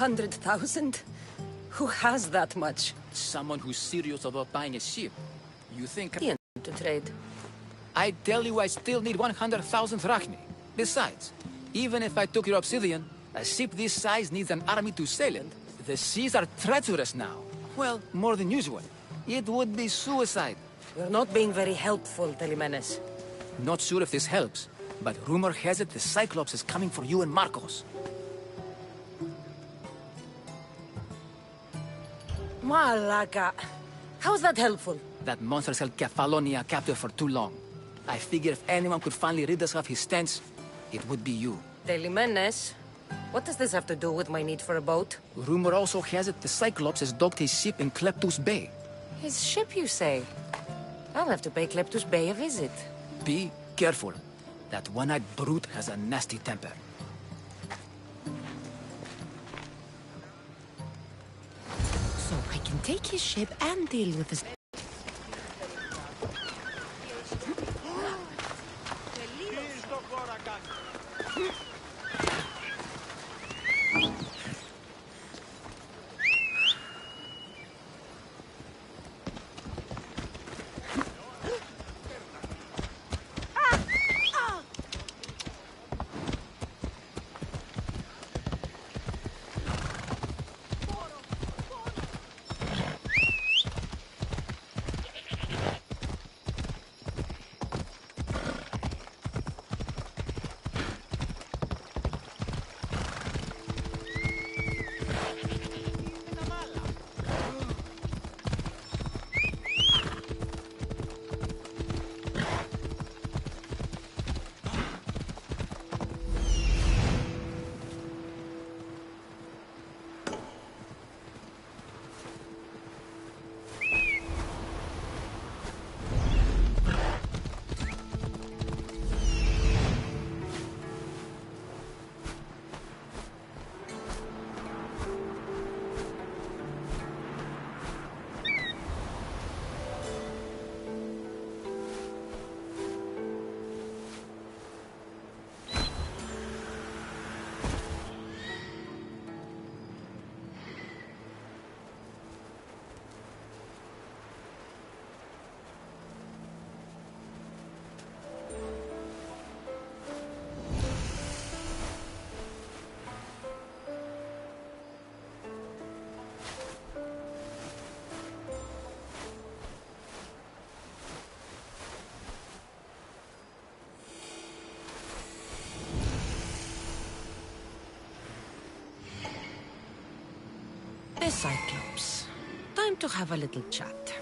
100,000? Who has that much? Someone who's serious about buying a ship. You think... To trade. I tell you, I still need 100,000 drachmi. Besides, even if I took your obsidian, a ship this size needs an army to sail it. The seas are treacherous now. Well, more than usual. It would be suicide. You're not being very helpful, Telimenes. Not sure if this helps, but rumor has it the Cyclops is coming for you and Marcos. Malaka. How's that helpful? That monster's held Kefalonia captive for too long. I figure if anyone could finally rid us of his stench, it would be you. Telimenes? What does this have to do with my need for a boat? Rumor also has it the Cyclops has docked his ship in Kleptus Bay. His ship, you say? I'll have to pay Kleptus Bay a visit. Be careful. That one-eyed brute has a nasty temper. So I can take his ship and deal with his... The Cyclops. Time to have a little chat.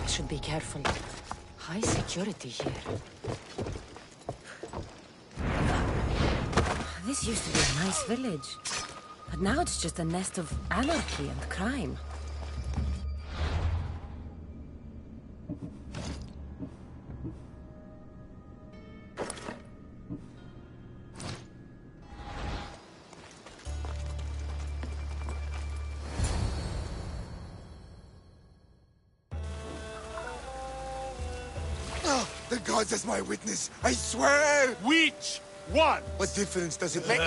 Should be careful. High security here. This used to be a nice village, but now it's just a nest of anarchy and crime. The gods as my witness, I swear! Which one? What difference does it make?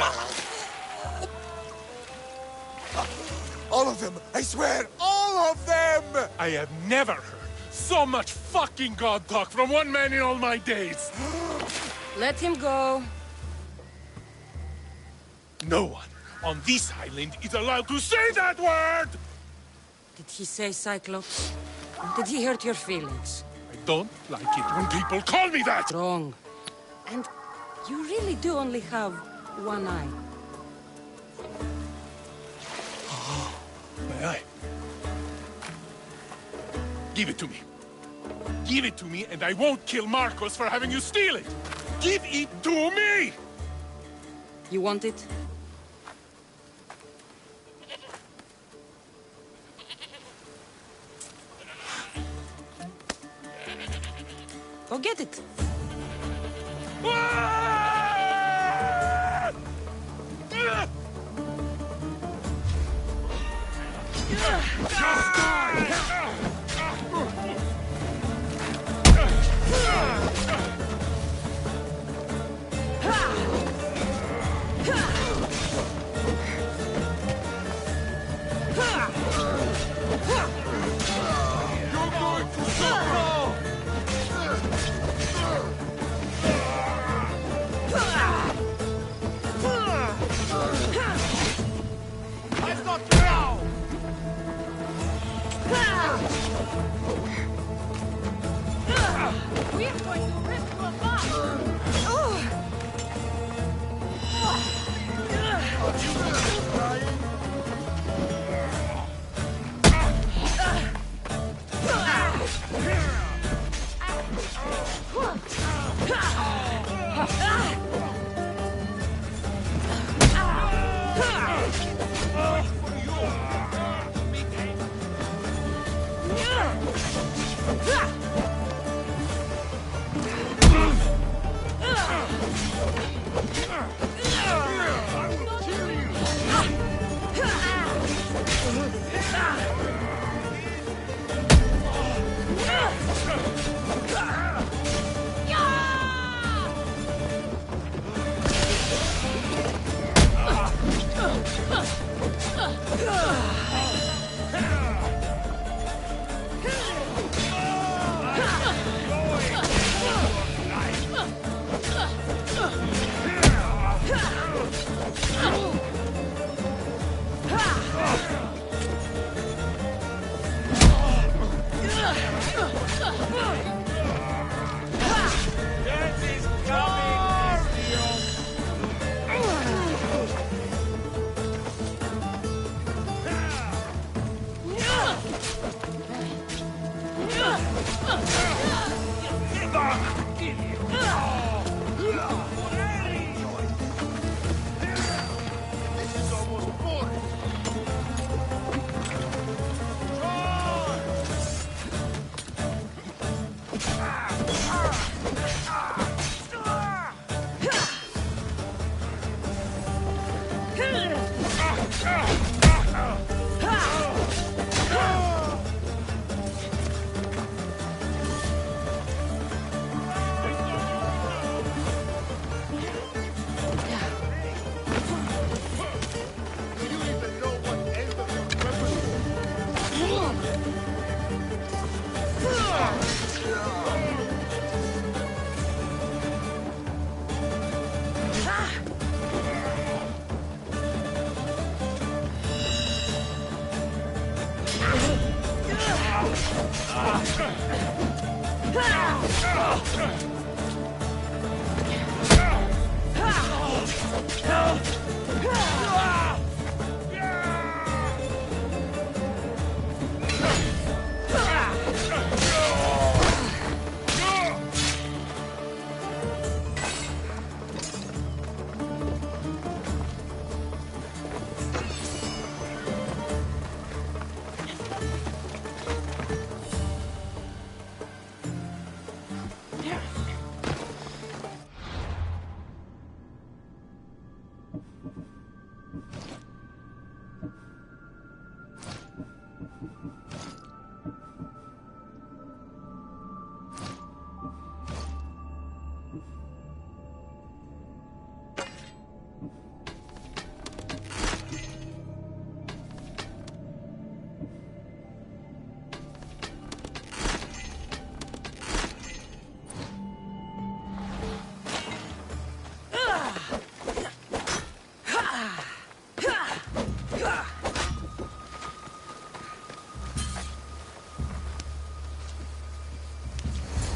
All of them! I swear, all of them! I have never heard so much fucking god talk from one man in all my days. Let him go. No one on this island is allowed to say that word! Did he say Cyclops? Did he hurt your feelings? I don't like it when people call me that! Wrong. And you really do only have one eye. My eye. Give it to me. Give it to me and I won't kill Marcos for having you steal it! Give it to me! You want it? Go get it.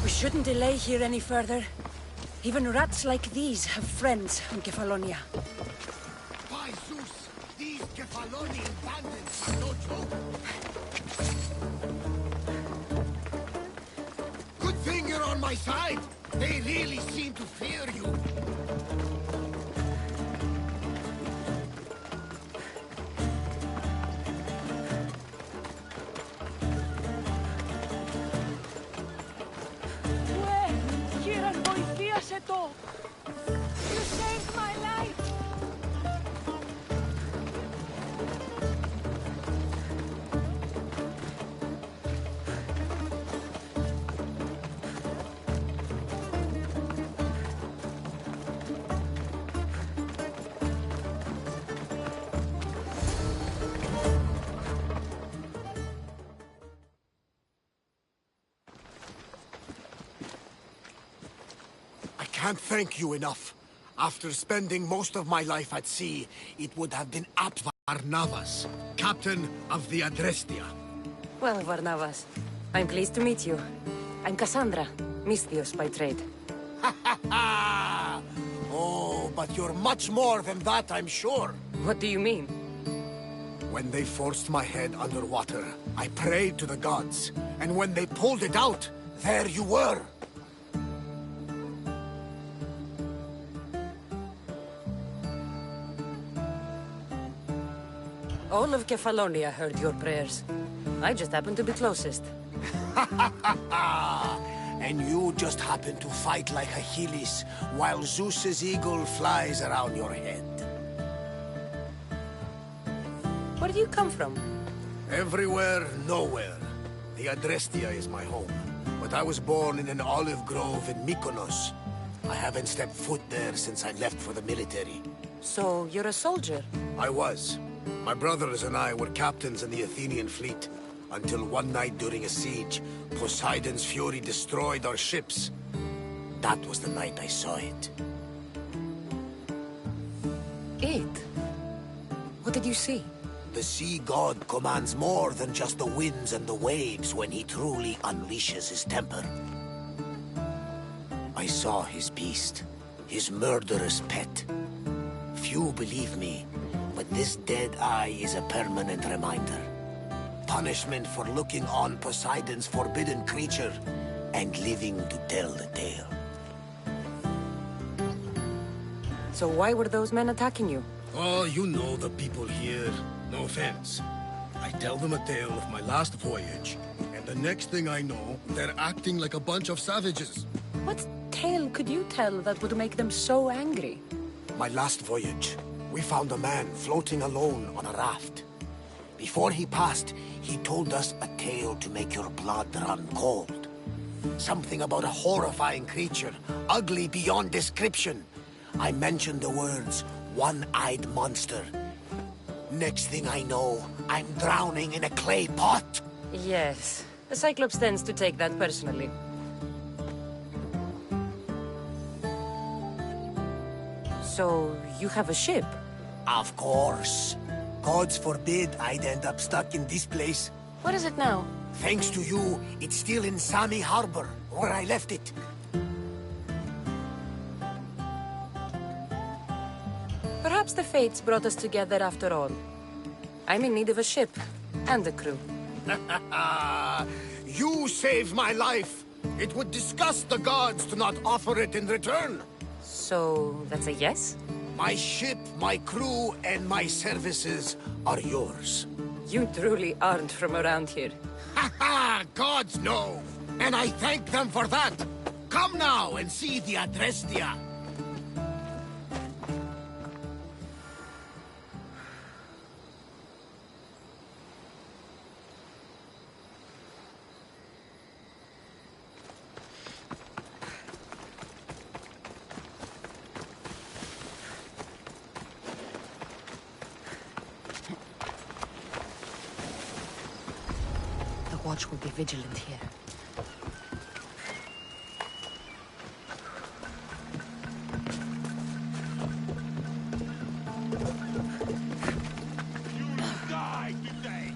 We shouldn't delay here any further. Even rats like these have friends on Kefalonia. By Zeus, these Kefalonian bandits are no joke. Good thing you're on my side. They really seem to fear you. You saved my life! I can't thank you enough. After spending most of my life at sea, it would have been apt Varnavas, captain of the Adrestia. Well, Varnavas, I'm pleased to meet you. I'm Cassandra, Misthios by trade. Oh, but you're much more than that, I'm sure. What do you mean? When they forced my head underwater, I prayed to the gods. And when they pulled it out, there you were. All of Kefalonia heard your prayers. I just happened to be closest. And you just happen to fight like Achilles, while Zeus's eagle flies around your head. Where do you come from? Everywhere, nowhere. The Adrestia is my home. But I was born in an olive grove in Mykonos. I haven't stepped foot there since I left for the military. So, you're a soldier? I was. My brothers and I were captains in the Athenian fleet, until one night during a siege, Poseidon's fury destroyed our ships. That was the night I saw it. It? What did you see? The sea god commands more than just the winds and the waves when he truly unleashes his temper. I saw his beast, his murderous pet. Few believe me, but this dead eye is a permanent reminder. Punishment for looking on Poseidon's forbidden creature and living to tell the tale. So why were those men attacking you? Oh, you know the people here. No offense. I tell them a tale of my last voyage, and the next thing I know, they're acting like a bunch of savages. What tale could you tell that would make them so angry? My last voyage, we found a man floating alone on a raft. Before he passed, he told us a tale to make your blood run cold. Something about a horrifying creature, ugly beyond description. I mentioned the words, one-eyed monster. Next thing I know, I'm drowning in a clay pot. Yes. The Cyclops tends to take that personally. So, you have a ship? Of course. Gods forbid I'd end up stuck in this place. What is it now? Thanks to you, it's still in Sami Harbor, where I left it. Perhaps the fates brought us together after all. I'm in need of a ship, and a crew. You saved my life. It would disgust the gods to not offer it in return. So, that's a yes? My ship, my crew, and my services are yours. You truly aren't from around here. Ha ha! Gods know! And I thank them for that! Come now and see the Adrestia! watch will be vigilant here. You die today!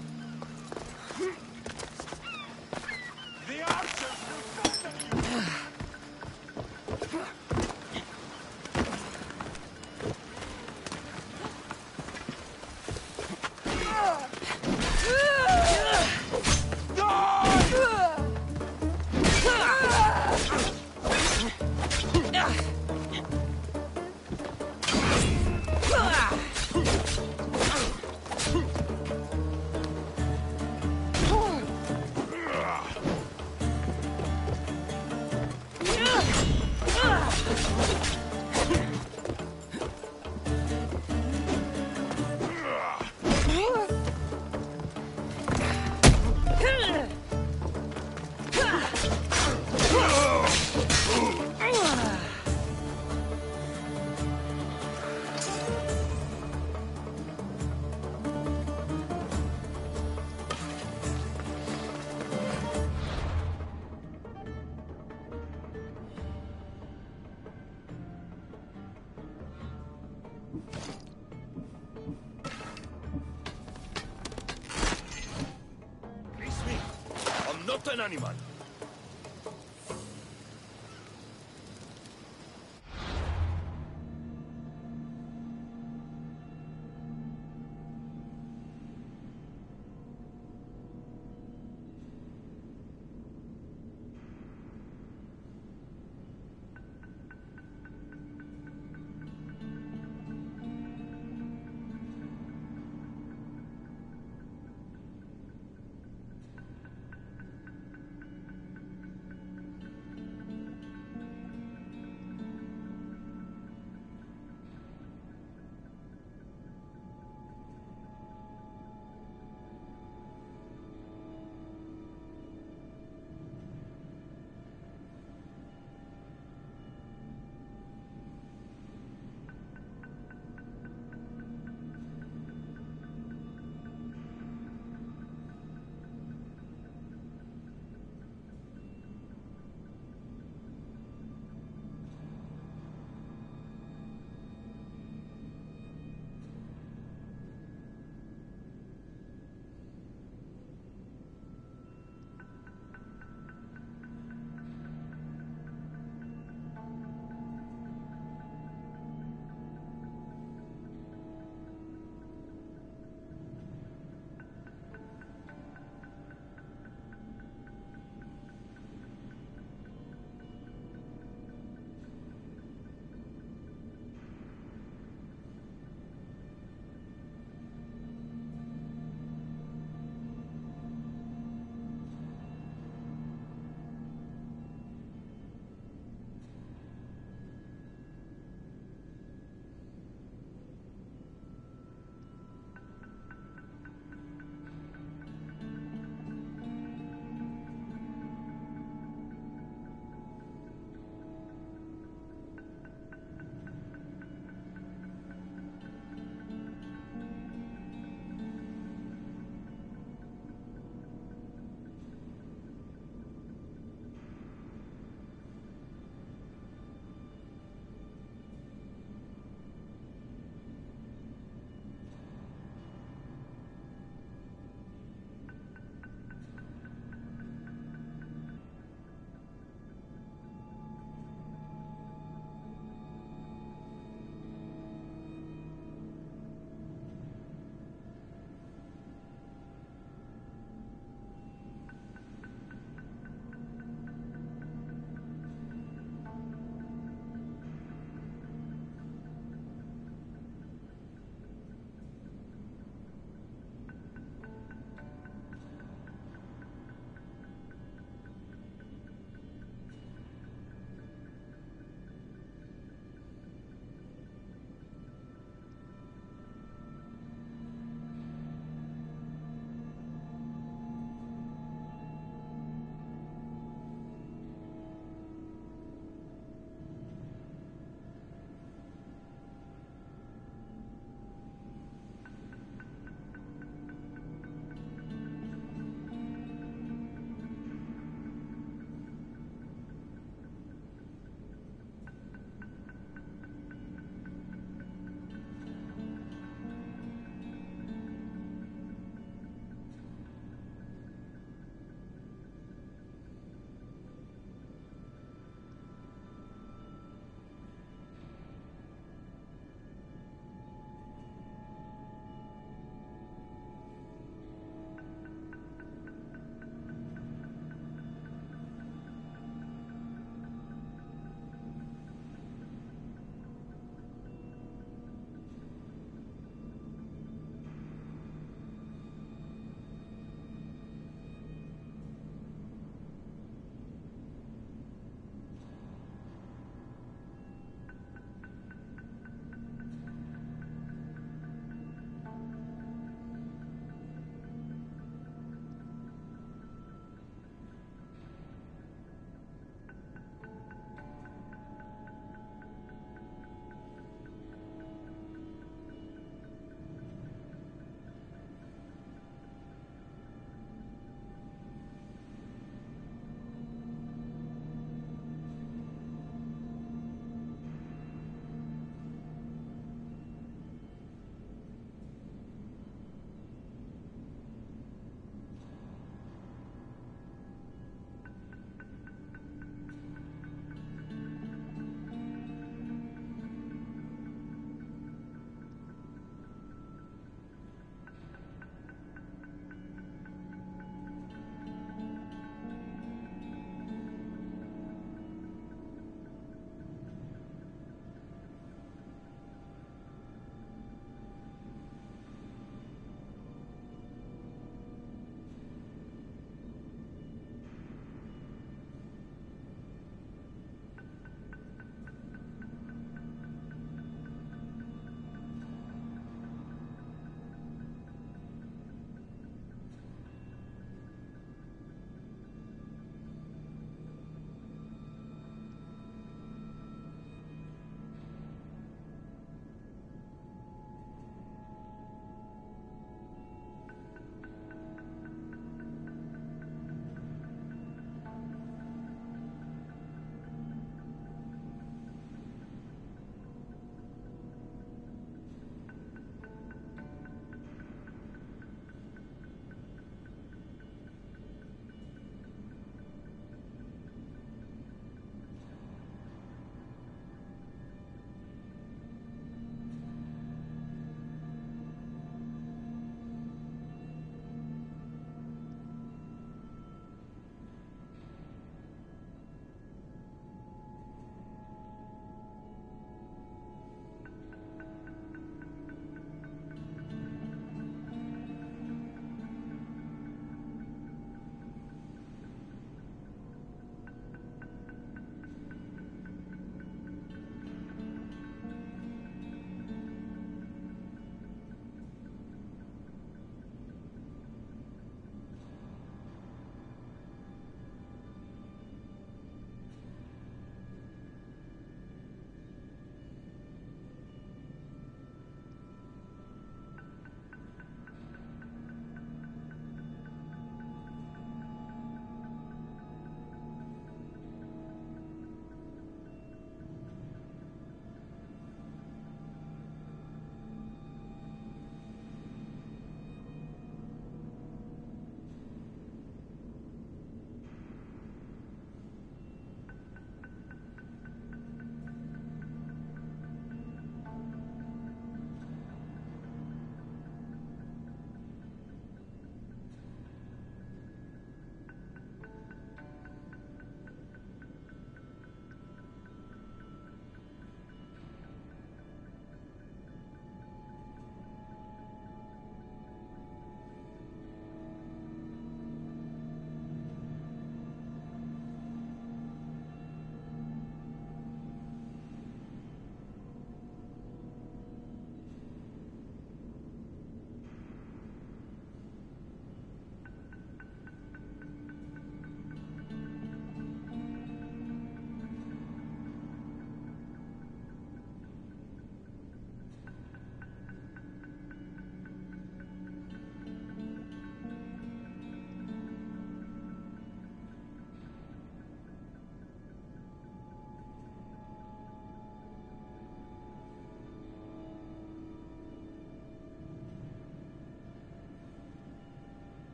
The archers will fatten you! Release me. I'm not an animal.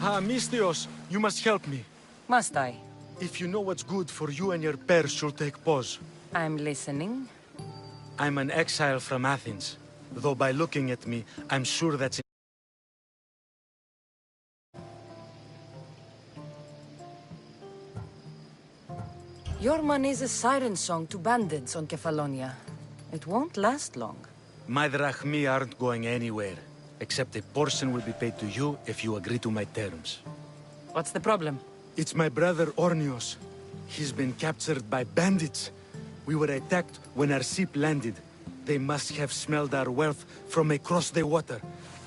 Ah, Mistios, you must help me. Must I? If you know what's good for you and your pairs, you'll take pause. I'm listening. I'm an exile from Athens. Though by looking at me, I'm sure that's... Your money's a siren song to bandits on Kefalonia. It won't last long. My drachmi aren't going anywhere. Except a portion will be paid to you if you agree to my terms. What's the problem? It's my brother Ornios. He's been captured by bandits. We were attacked when our ship landed. They must have smelled our wealth from across the water.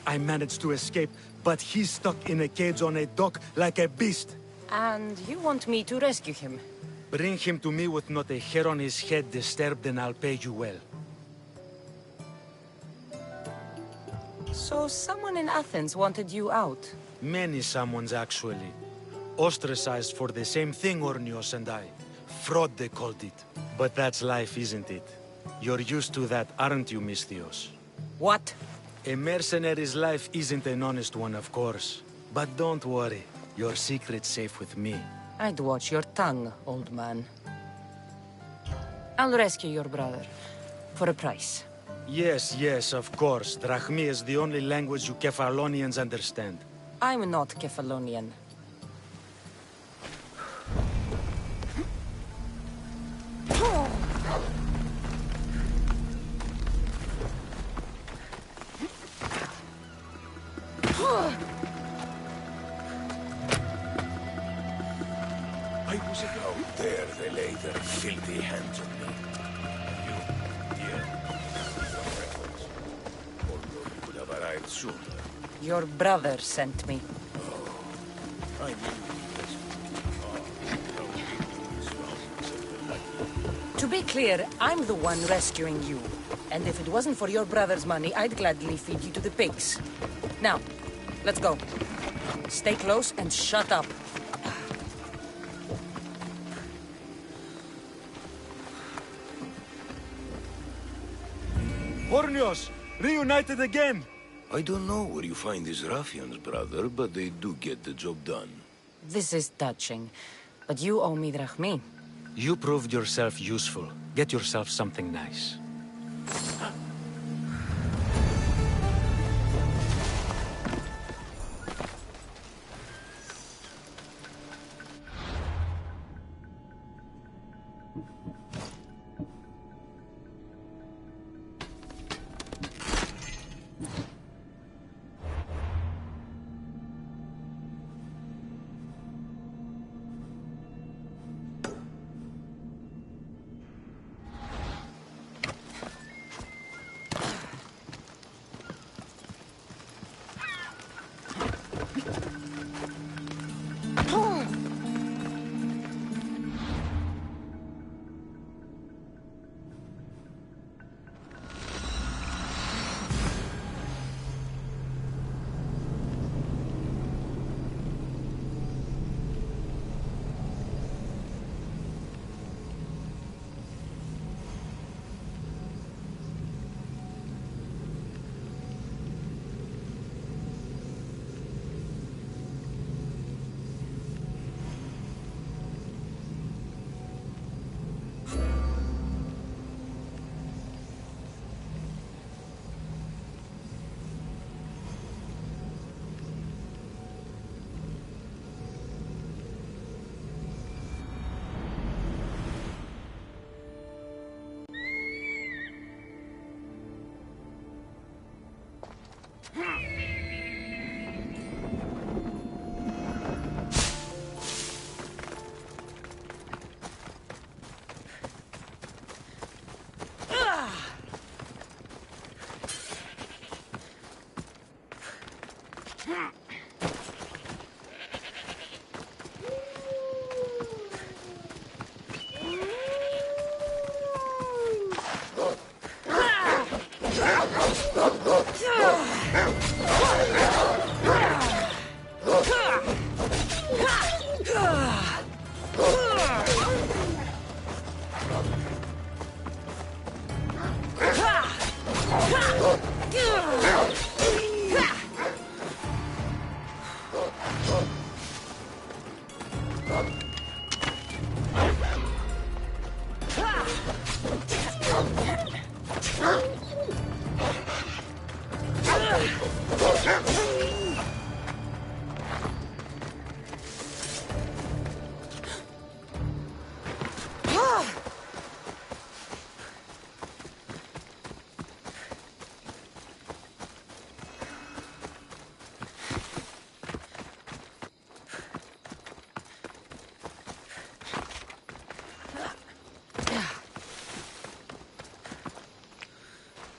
I managed to escape, but he's stuck in a cage on a dock like a beast. And you want me to rescue him? Bring him to me with not a hair on his head disturbed and I'll pay you well. So someone in Athens wanted you out? Many someones, actually. Ostracized for the same thing, Ornios and I. Fraud, they called it. But that's life, isn't it? You're used to that, aren't you, Mistios? What? A mercenary's life isn't an honest one, of course. But don't worry, your secret's safe with me. I'd watch your tongue, old man. I'll rescue your brother. For a price. Yes, yes, of course. Drachmi is the only language you Kefalonians understand. I'm not Kefalonian. I was out there, they laid their filthy hands on me. You, yeah. Some records. Although you could have arrived sooner. Your brother sent me. I knew you rescued. To be clear, I'm the one rescuing you. And if it wasn't for your brother's money, I'd gladly feed you to the pigs. Now, let's go. Stay close and shut up. Ornios! Reunited again! I don't know where you find these ruffians, brother, but they do get the job done. This is touching. But you owe me drachmi. You proved yourself useful. Get yourself something nice.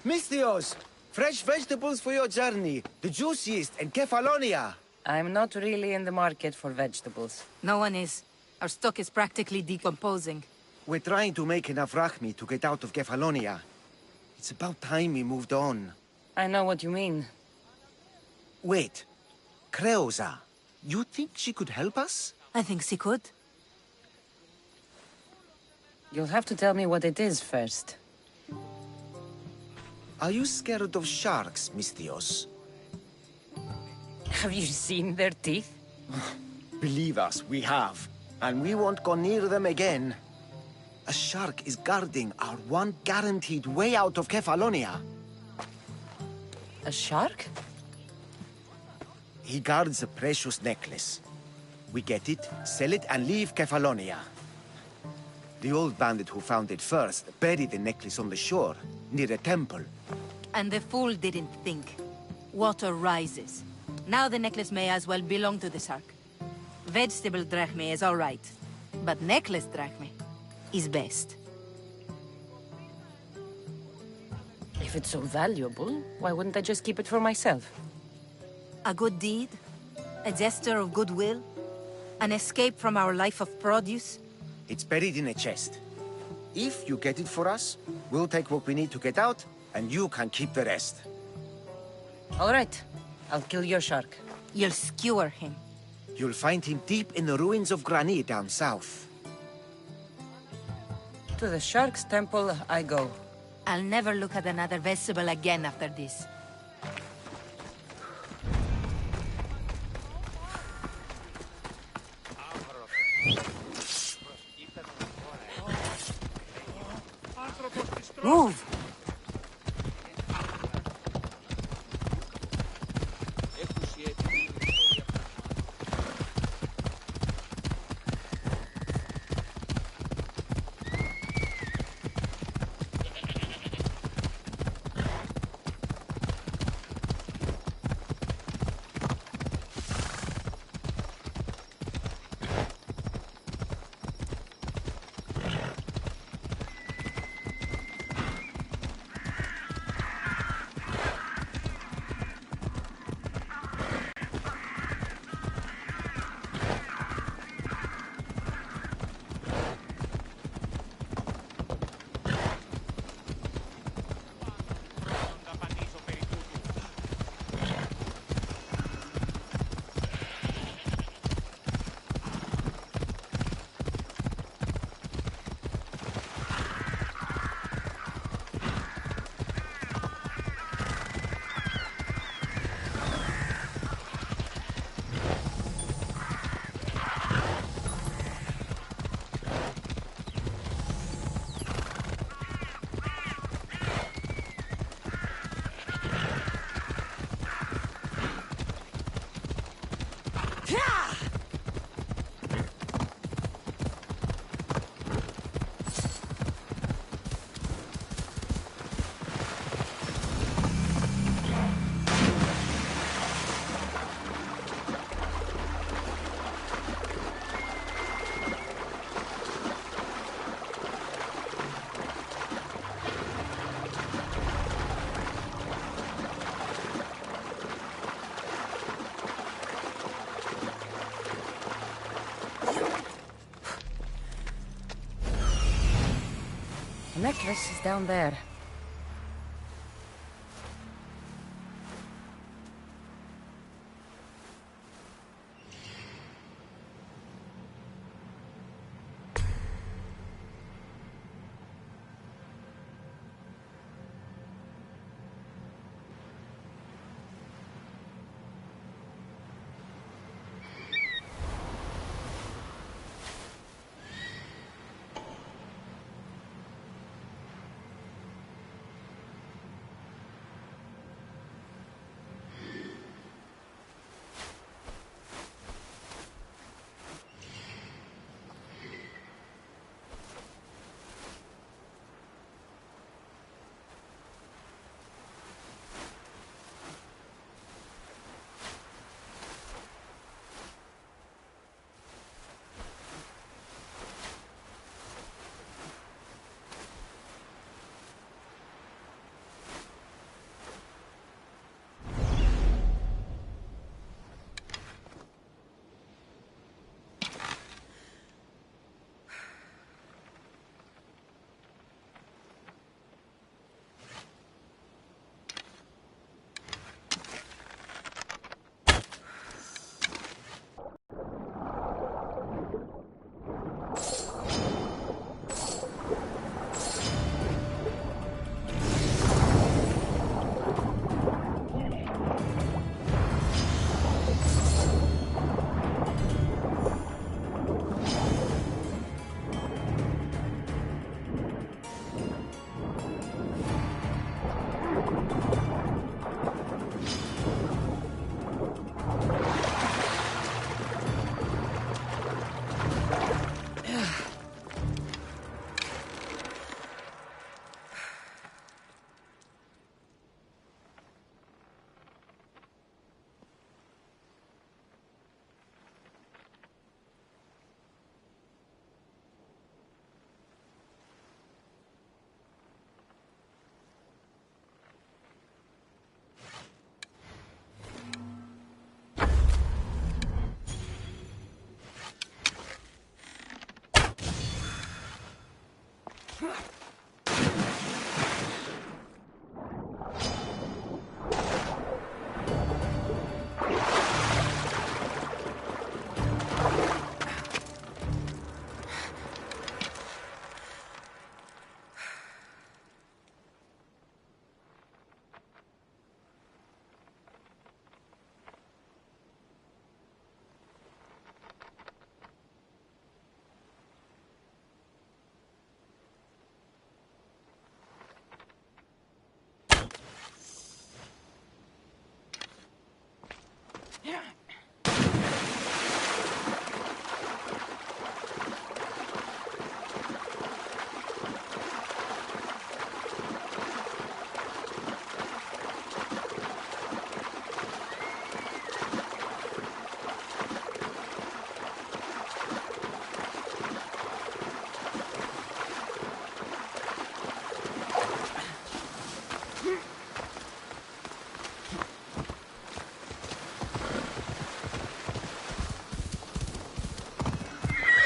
Misthios! Fresh vegetables for your journey. The juiciest in Kefalonia. I'm not really in the market for vegetables. No one is. Our stock is practically decomposing. We're trying to make enough rachmi to get out of Kefalonia. It's about time we moved on. I know what you mean. Wait. Creosa. You think she could help us? I think she could. You'll have to tell me what it is first. Are you scared of sharks, Misthios? Have you seen their teeth? Believe us, we have. And we won't go near them again. A shark is guarding our one guaranteed way out of Kefalonia. A shark? He guards a precious necklace. We get it, sell it, and leave Kefalonia. The old bandit who found it first buried the necklace on the shore, near a temple. And the fool didn't think. Water rises. Now the necklace may as well belong to the shark. Vegetable drachme is all right, but necklace drachme is best. If it's so valuable, why wouldn't I just keep it for myself? A good deed, a gesture of goodwill, an escape from our life of produce. It's buried in a chest. If you get it for us, we'll take what we need to get out, and you can keep the rest. All right. I'll kill your shark. You'll skewer him. You'll find him deep in the ruins of Grani down south. To the shark's temple I go. I'll never look at another vegetable again after this. Move! The necklace is down there.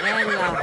Ella.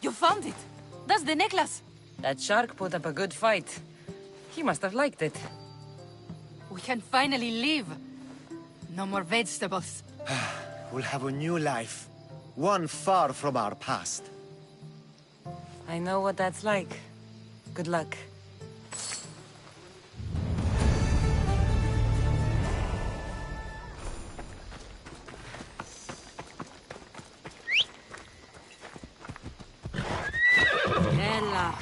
You found it! That's the necklace! That shark put up a good fight. He must have liked it. We can finally live. No more vegetables. We'll have a new life. One far from our past. I know what that's like. Good luck. Ella.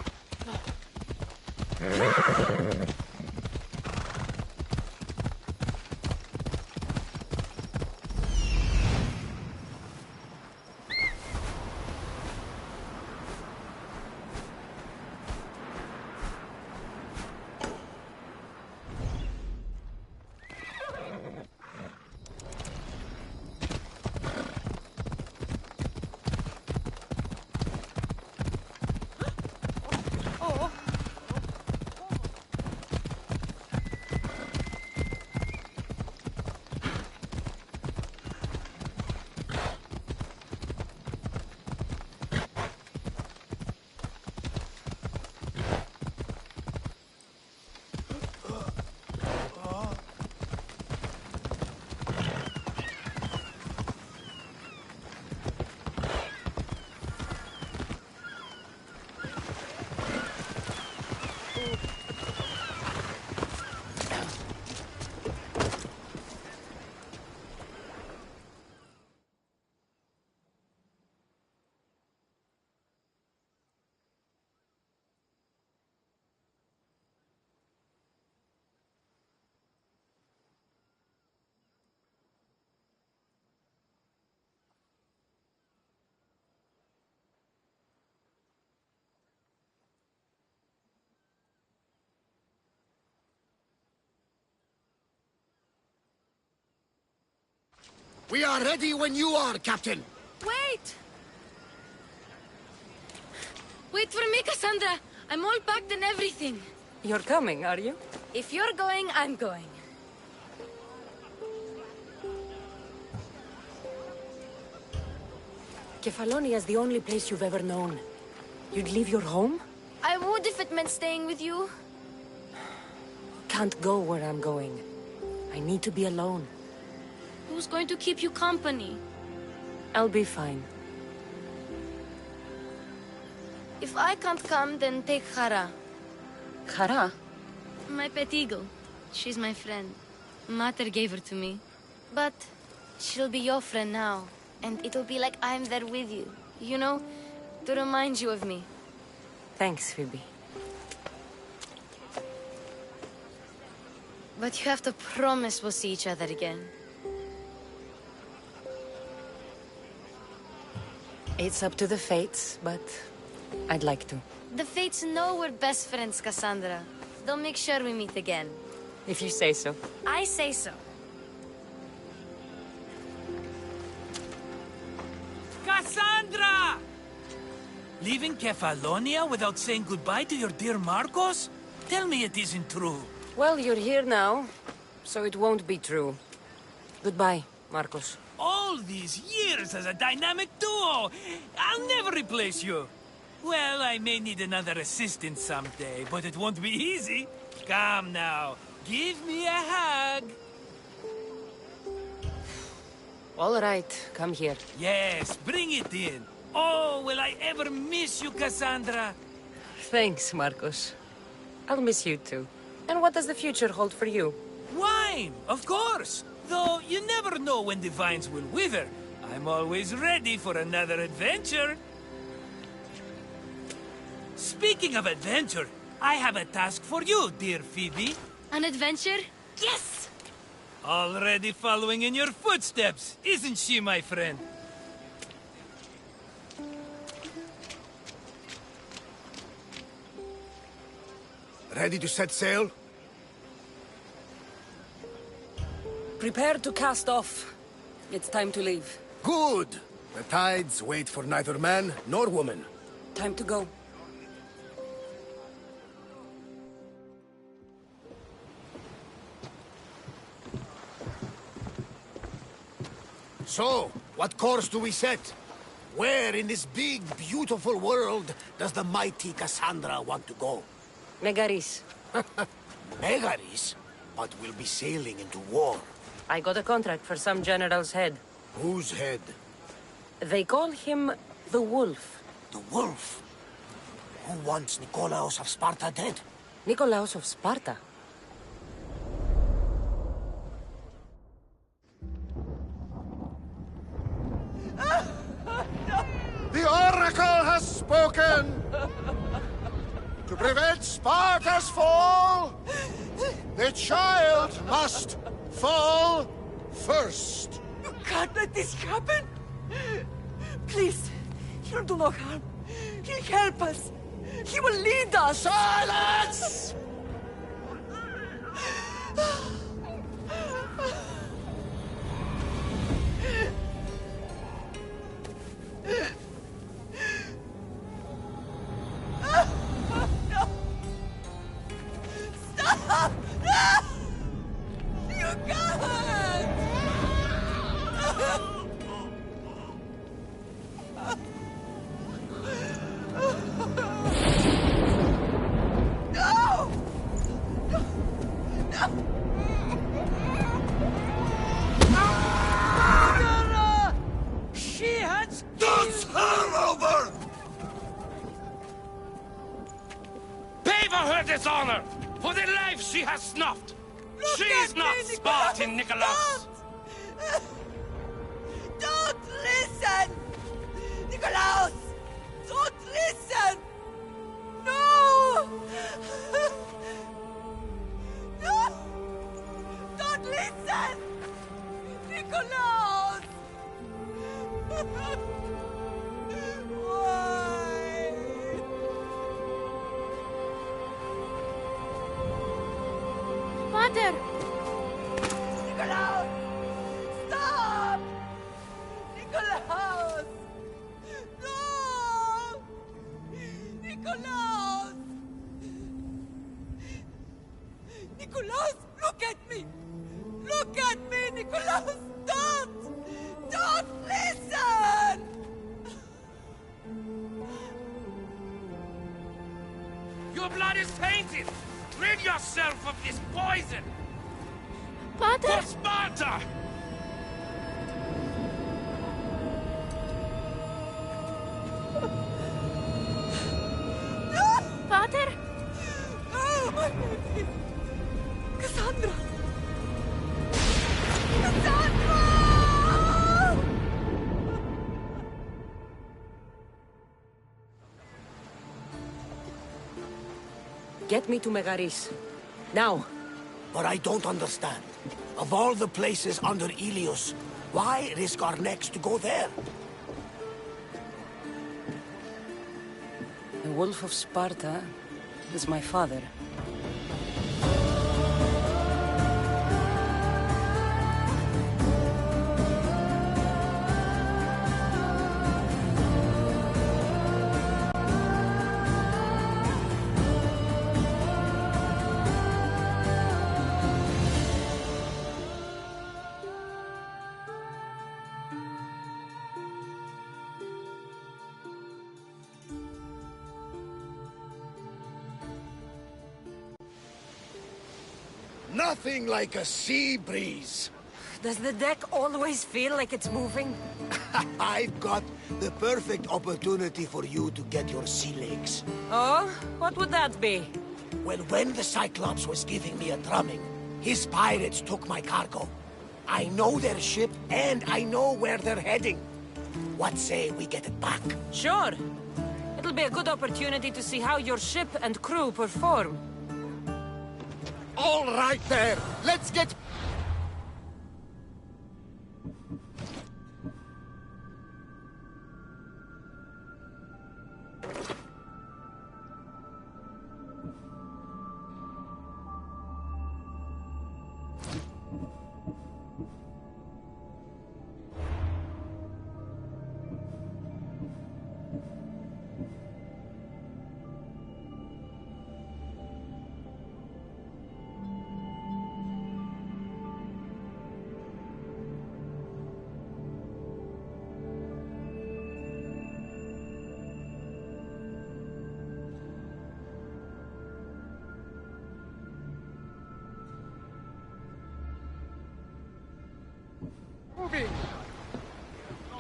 We are ready when you are, Captain. Wait! Wait for me, Cassandra. I'm all packed and everything. You're coming, are you? If you're going, I'm going. Kefalonia is the only place you've ever known. You'd leave your home? I would if it meant staying with you. Can't go where I'm going. I need to be alone. Who's going to keep you company? I'll be fine. If I can't come, then take Hara. Kara? My pet eagle. She's my friend. Mater gave her to me. But she'll be your friend now. And it'll be like I'm there with you. You know, to remind you of me. Thanks, Phoebe. But you have to promise we'll see each other again. It's up to the fates, but I'd like to. The fates know we're best friends, Cassandra. They'll make sure we meet again. If you say so. I say so. Cassandra! Leaving Kefalonia without saying goodbye to your dear Marcos? Tell me it isn't true. Well, you're here now, so it won't be true. Goodbye, Marcos. All these years as a dynamic duo! I'll never replace you! Well, I may need another assistant someday, but it won't be easy. Come now, give me a hug. All right, come here. Yes, bring it in. Oh, will I ever miss you, Cassandra? Thanks, Marcos. I'll miss you too. And what does the future hold for you? Wine, of course. Though you never know when the vines will wither. I'm always ready for another adventure. Speaking of adventure, I have a task for you, dear Phoebe. An adventure? Yes! Already following in your footsteps, isn't she, my friend? Ready to set sail? Prepare to cast off. It's time to leave. Good! The tides wait for neither man nor woman. Time to go. So, what course do we set? Where in this big, beautiful world does the mighty Cassandra want to go? Megaris. Megaris? But we'll be sailing into war. I got a contract for some general's head. Whose head? They call him the Wolf. The Wolf? Who wants Nikolaos of Sparta dead? Nikolaos of Sparta? The Oracle has spoken! To prevent Sparta's fall, the child must fall first. You can't let this happen! Please, he'll do no harm. He'll help us. He will lead us. Silence! Stop! No! You can't! No! No! No! She has Dance her over! Pay for her dishonor! For the life she has snuffed! She's not Spartan, Nikolaos! Don't listen! Nikolaos! Don't listen! No! No! Don't listen! Nikolaos! Why? Father! Nikolaos! Stop! Nikolaos! No! Nikolaos! Nikolaos, look at me! Look at me, Nikolaos! Don't! Don't listen! Your blood is tainted! Rid yourself of this poison! Father! For Sparta! Father? Oh, my baby! Cassandra! Cassandra! Get me to Megaris. Now. But I don't understand. Of all the places under Ilios, why risk our necks to go there? The Wolf of Sparta is my father. Nothing like a sea breeze. Does the deck always feel like it's moving? I've got the perfect opportunity for you to get your sea legs. Oh? What would that be? Well, when the Cyclops was giving me a drumming, his pirates took my cargo. I know their ship, and I know where they're heading. What say we get it back? Sure. It'll be a good opportunity to see how your ship and crew perform. All right there. Let's get... Moving.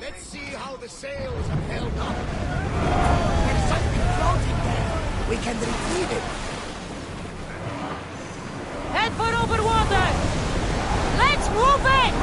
Let's see how the sails have held up. There's something floating there. We can retrieve it. Head for open water! Let's move it!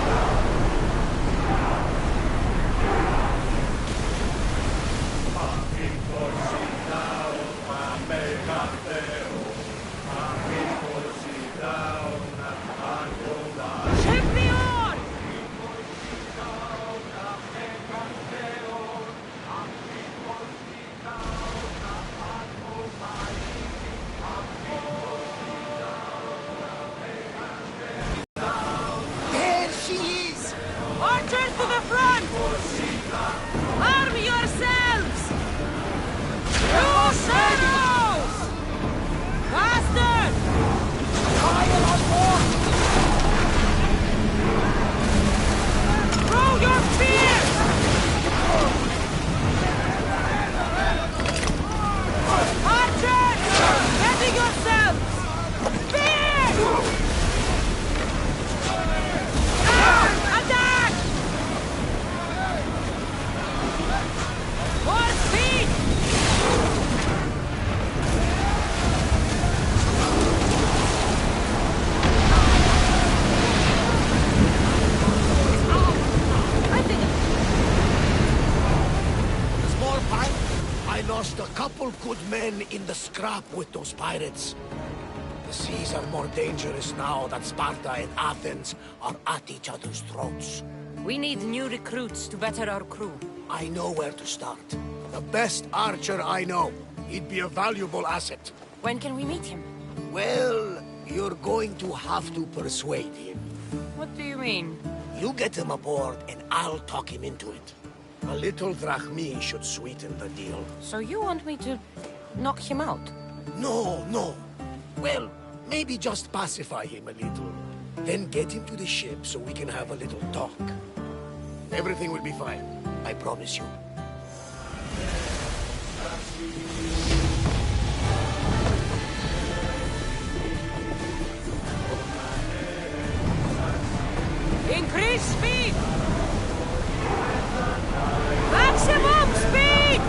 In the scrap with those pirates. The seas are more dangerous now that Sparta and Athens are at each other's throats. We need new recruits to better our crew. I know where to start. The best archer I know. He'd be a valuable asset. When can we meet him? Well, you're going to have to persuade him. What do you mean? You get him aboard and I'll talk him into it. A little drachmi should sweeten the deal. So you want me to knock him out? No, no. Well, maybe just pacify him a little. Then get him to the ship so we can have a little talk. Everything will be fine. I promise you. Increase speed! Maximum speed!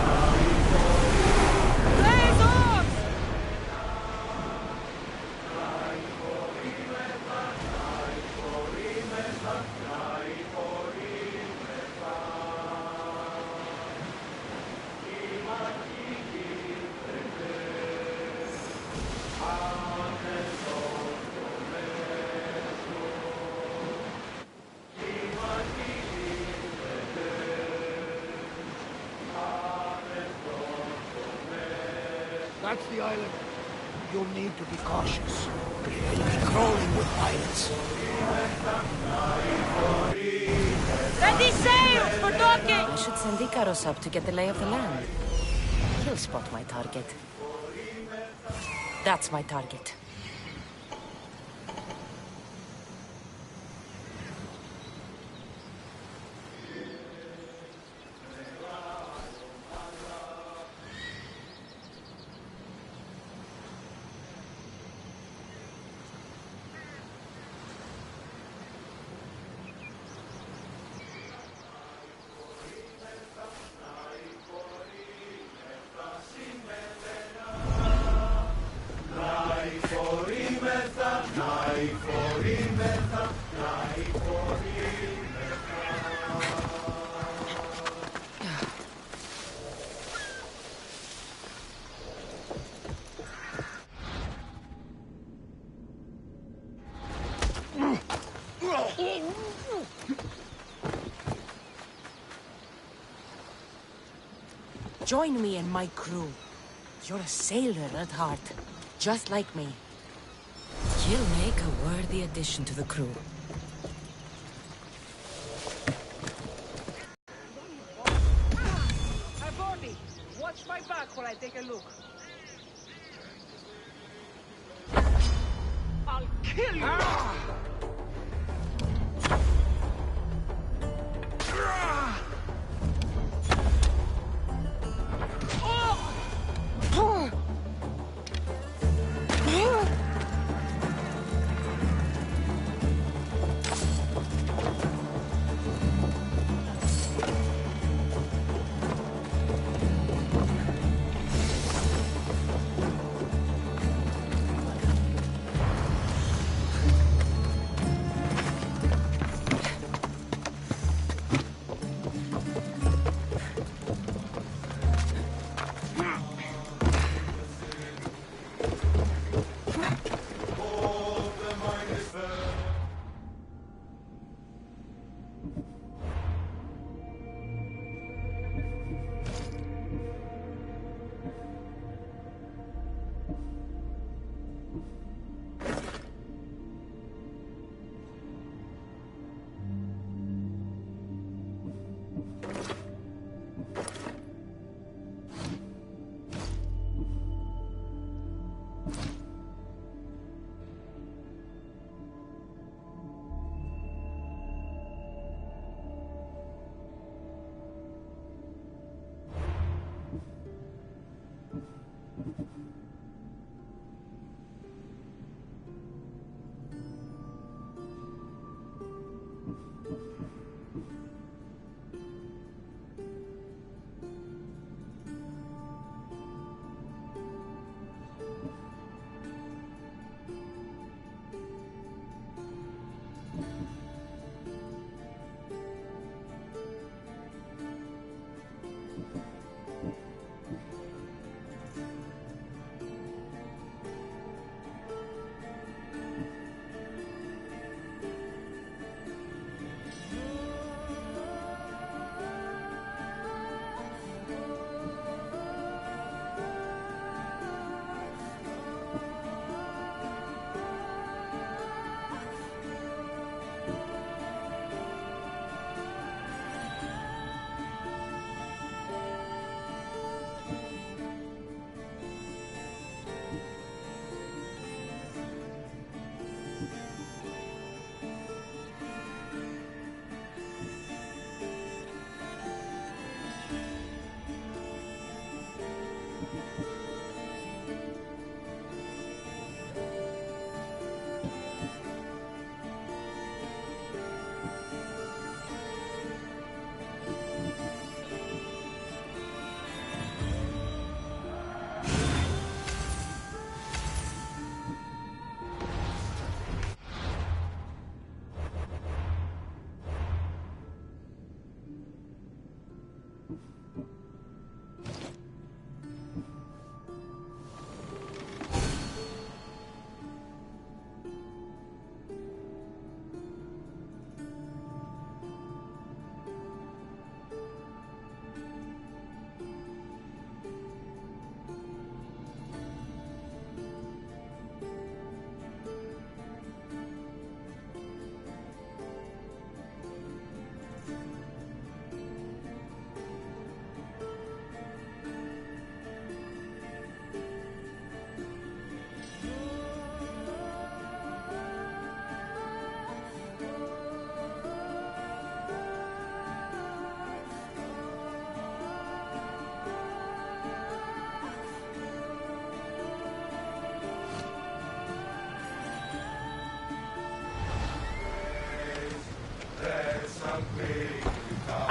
Blaze off! That's the island. You'll need to be cautious. They'll be crawling with pirates. Ready sails for docking! I should send Icaros up to get the lay of the land. He'll spot my target. That's my target. Join me and my crew. You're a sailor at heart, just like me. You'll make a worthy addition to the crew. Aborti! Watch my back while I take a look. I'll kill you!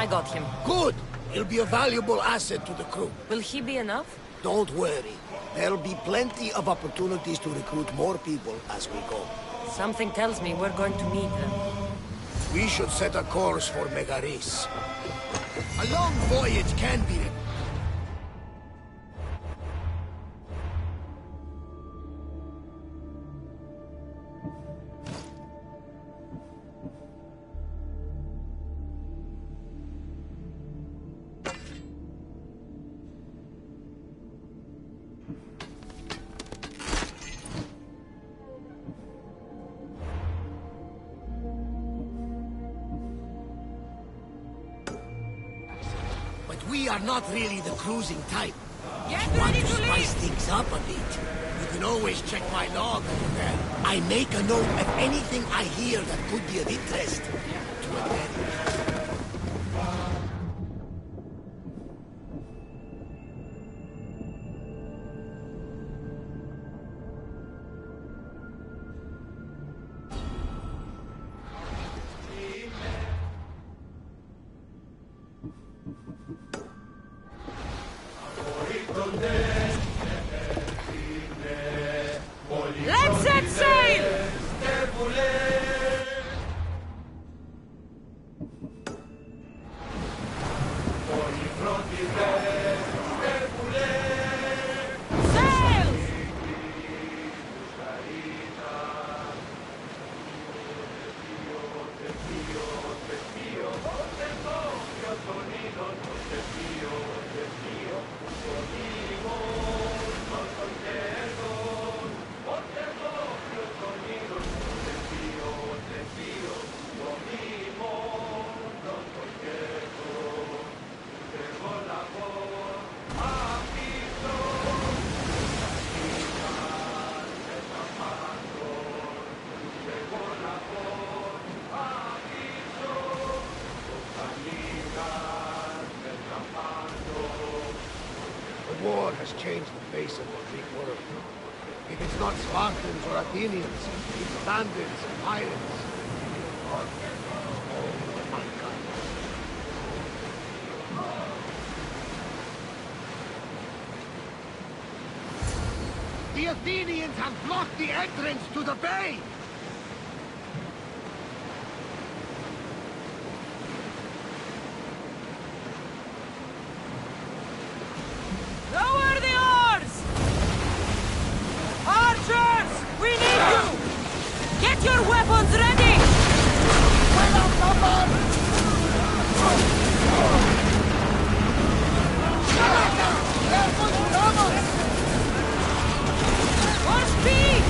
I got him. Good! He'll be a valuable asset to the crew. Will he be enough? Don't worry. There'll be plenty of opportunities to recruit more people as we go. Something tells me we're going to need them. We should set a course for Megaris. A long voyage can be... We are not really the cruising type. If you want to spice things up a bit, you can always check my log over there. I make a note of anything I hear that could be of interest to a man. Let's set sail! The war has changed the face of the Greek world. If it's not Spartans or Athenians, it's bandits and pirates. Or mankind. The Athenians have blocked the entrance to the bay! Lower the oars! Archers! We need you! Get your weapons ready! Well outnumbered! For speed!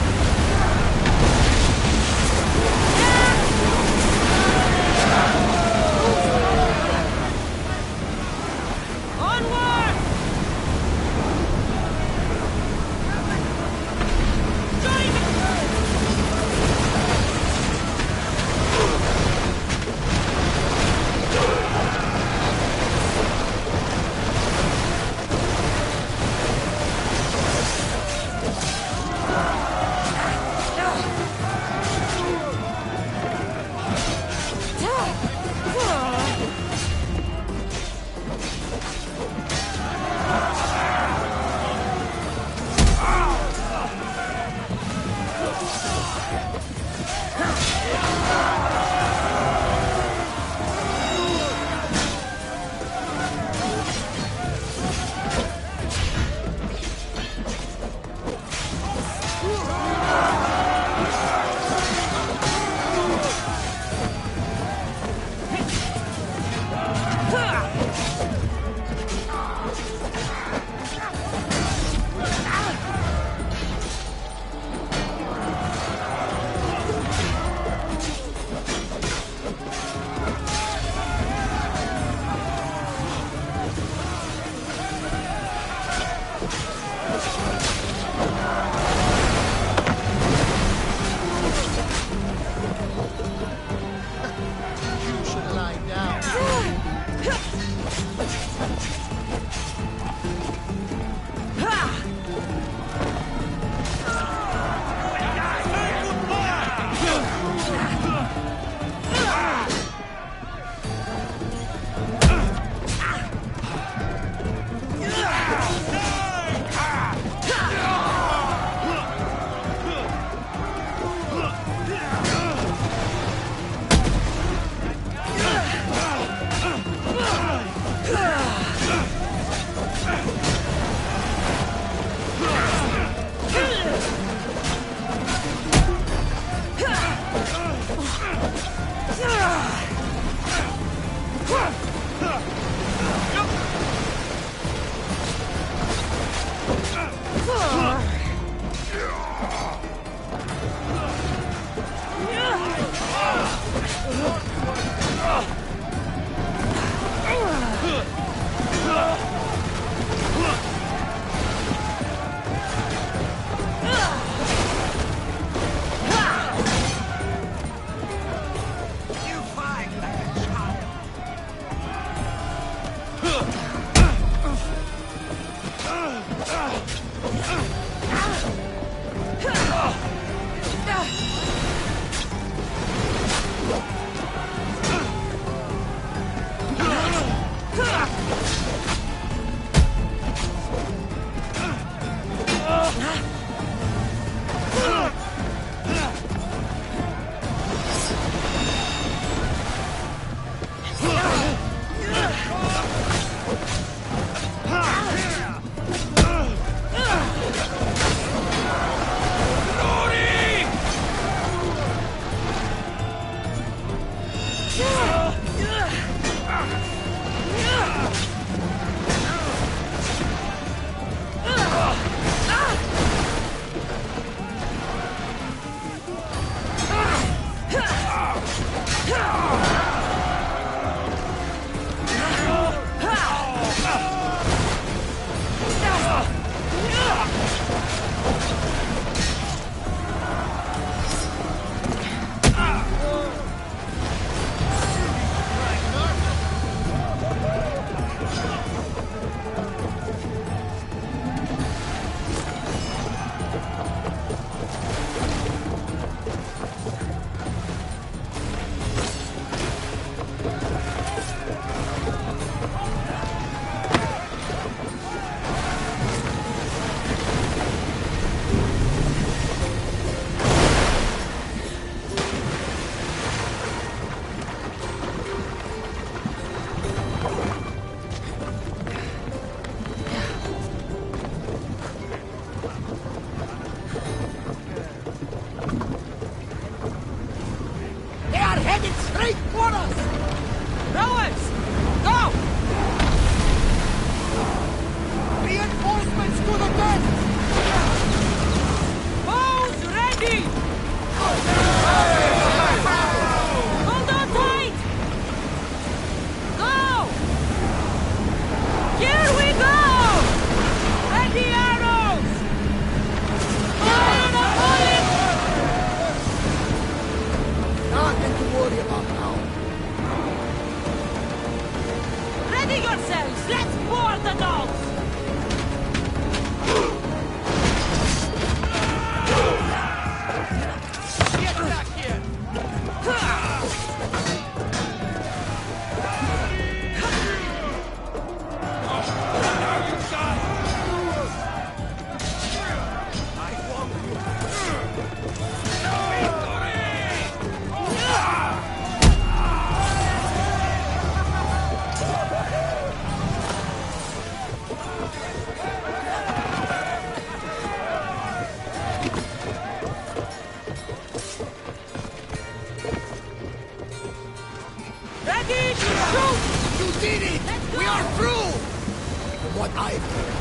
Let's board the dogs! Get back here! Ready to shoot! You did it! We are through! From what I've heard,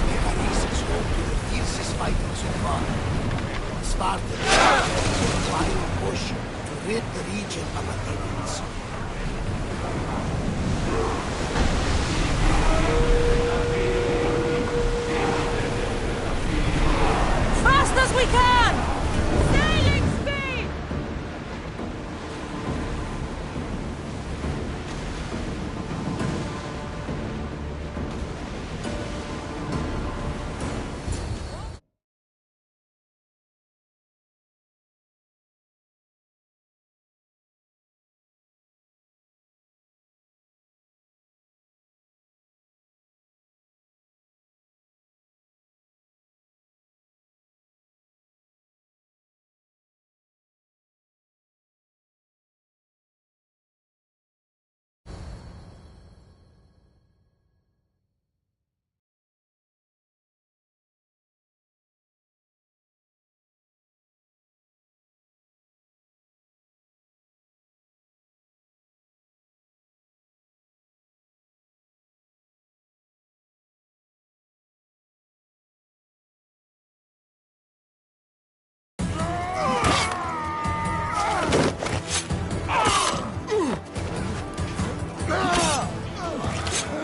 Megaris is home to the fiercest fighters in Rome. Sparta is a wild push to rid the region of Athenians. Fast as we can! Sailing speed!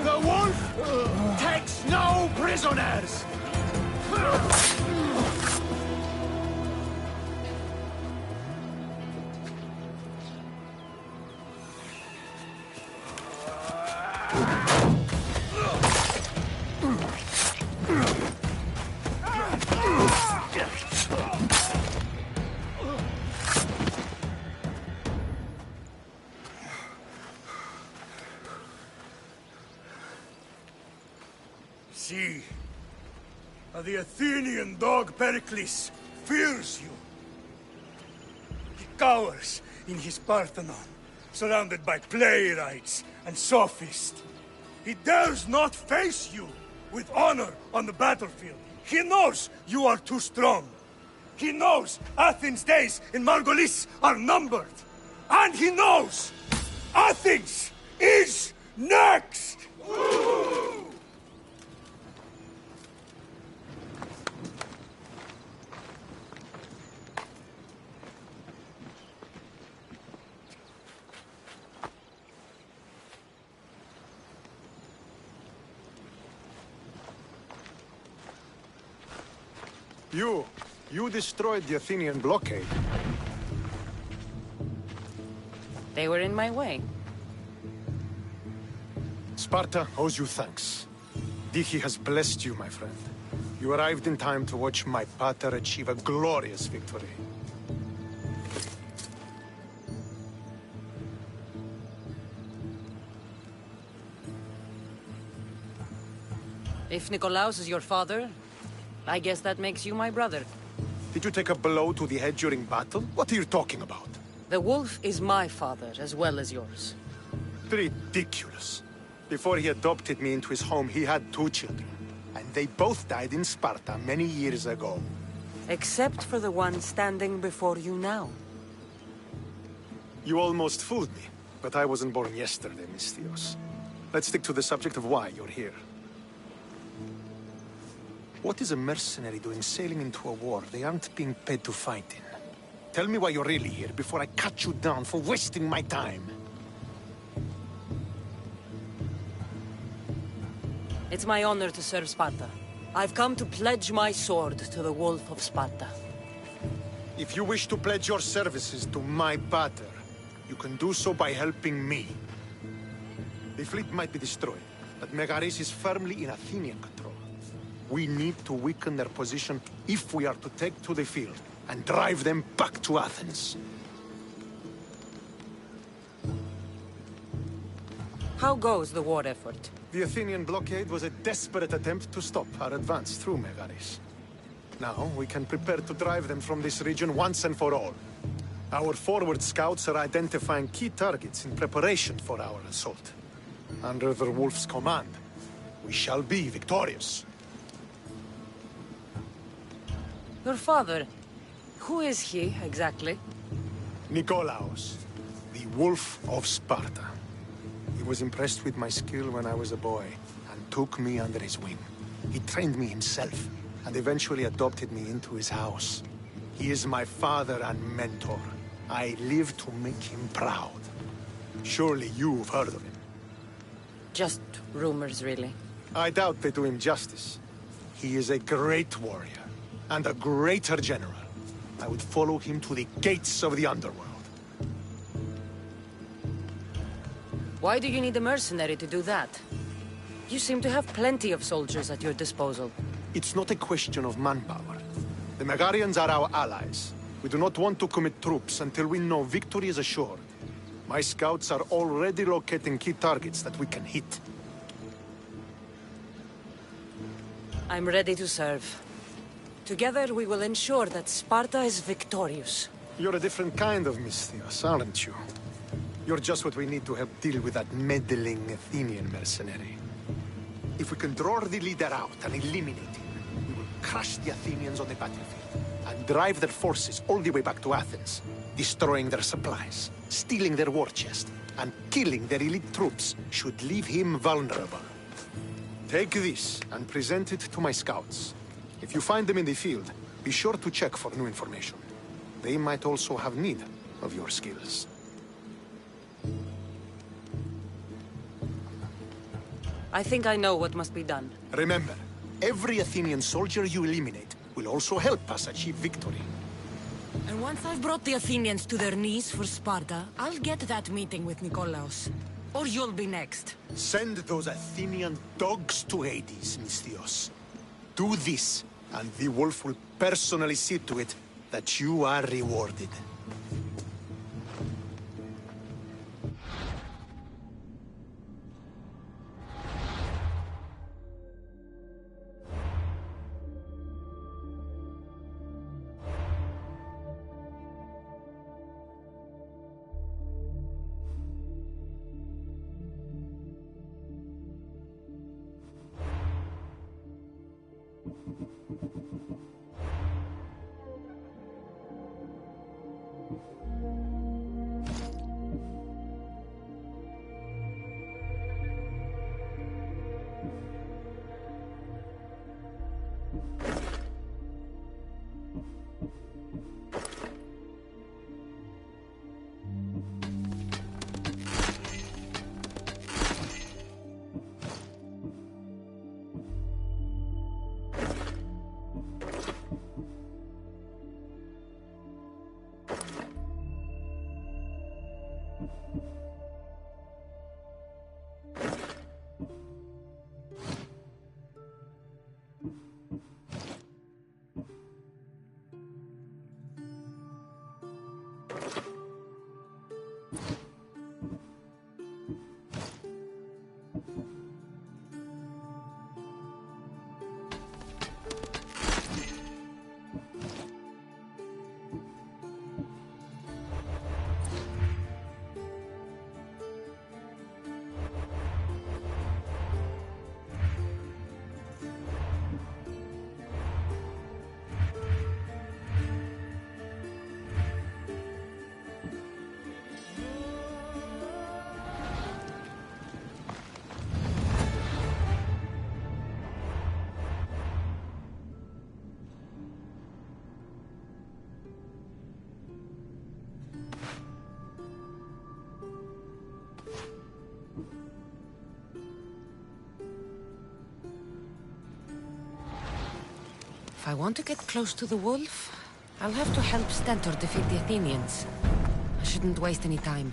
The wolf takes no prisoners! See, the Athenian dog Pericles fears you. He cowers in his Parthenon, surrounded by playwrights and sophists. He dares not face you with honor on the battlefield. He knows you are too strong. He knows Athens' days in Margolis are numbered. And he knows Athens is next! You destroyed the Athenian blockade. They were in my way. Sparta owes you thanks. Diki has blessed you, my friend. You arrived in time to watch my pater achieve a glorious victory. If Nikolaos is your father, I guess that makes you my brother. Did you take a blow to the head during battle? What are you talking about? The wolf is my father as well as yours. Ridiculous. Before he adopted me into his home, he had 2 children. And they both died in Sparta many years ago. Except for the one standing before you now. You almost fooled me, but I wasn't born yesterday, Mystios. Let's stick to the subject of why you're here. What is a mercenary doing sailing into a war they aren't being paid to fight in? Tell me why you're really here before I cut you down for wasting my time. It's my honor to serve Sparta. I've come to pledge my sword to the Wolf of Sparta. If you wish to pledge your services to my pater, you can do so by helping me. The fleet might be destroyed, but Megaris is firmly in Athenian control. We need to weaken their position if we are to take to the field and drive them back to Athens. How goes the war effort? The Athenian blockade was a desperate attempt to stop our advance through Megaris. Now we can prepare to drive them from this region once and for all. Our forward scouts are identifying key targets in preparation for our assault. Under the Wolf's command, we shall be victorious. Your father, who is he, exactly? Nikolaos, the Wolf of Sparta. He was impressed with my skill when I was a boy, and took me under his wing. He trained me himself, and eventually adopted me into his house. He is my father and mentor. I live to make him proud. Surely you've heard of him. Just rumors, really. I doubt they do him justice. He is a great warrior, and a greater general. I would follow him to the gates of the underworld. Why do you need a mercenary to do that? You seem to have plenty of soldiers at your disposal. It's not a question of manpower. The Megarians are our allies. We do not want to commit troops until we know victory is assured. My scouts are already locating key targets that we can hit. I'm ready to serve. Together we will ensure that Sparta is victorious. You're a different kind of Misthios, aren't you? You're just what we need to help deal with that meddling Athenian mercenary. If we can draw the leader out and eliminate him, we will crush the Athenians on the battlefield and drive their forces all the way back to Athens, destroying their supplies, stealing their war chest, and killing their elite troops should leave him vulnerable. Take this and present it to my scouts. If you find them in the field, be sure to check for new information. They might also have need of your skills. I think I know what must be done. Remember, every Athenian soldier you eliminate will also help us achieve victory. And once I've brought the Athenians to their knees for Sparta, I'll get that meeting with Nikolaos. Or you'll be next. Send those Athenian dogs to Hades, Misthios. Do this, and the Wolf will personally see to it that you are rewarded. If I want to get close to the wolf, I'll have to help Stentor defeat the Athenians. I shouldn't waste any time.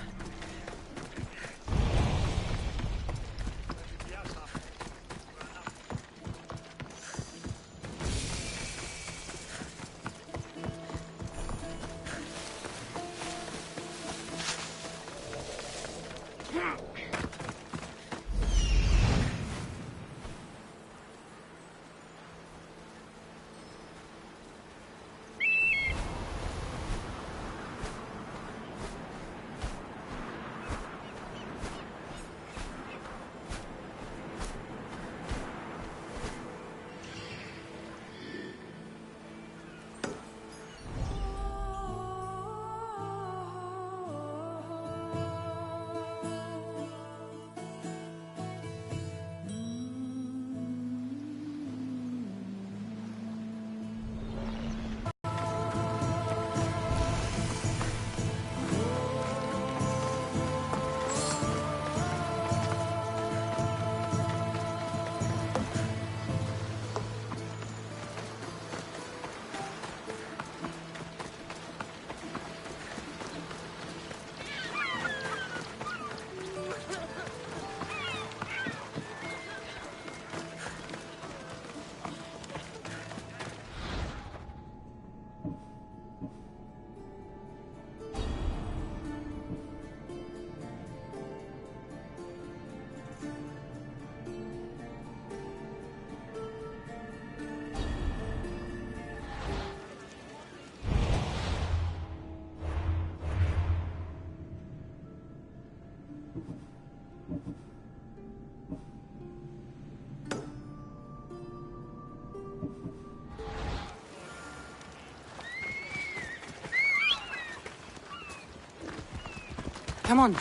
Come on.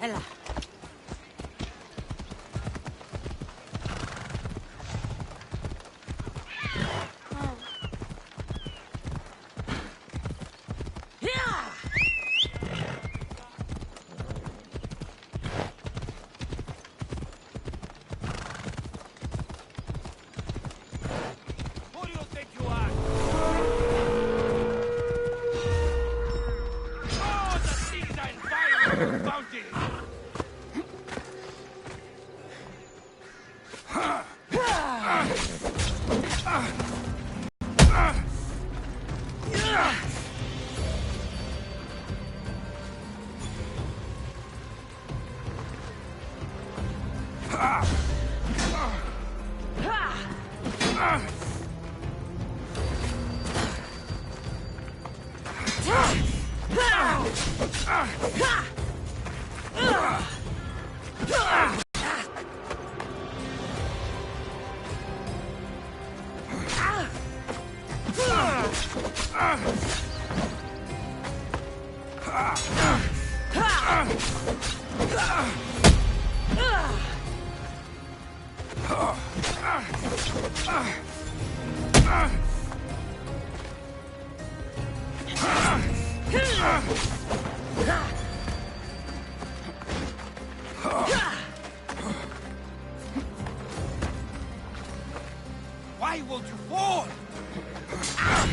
Ella. Who do you think you are? Oh, the seas are environment with bounty! Why won't you fall? Ah!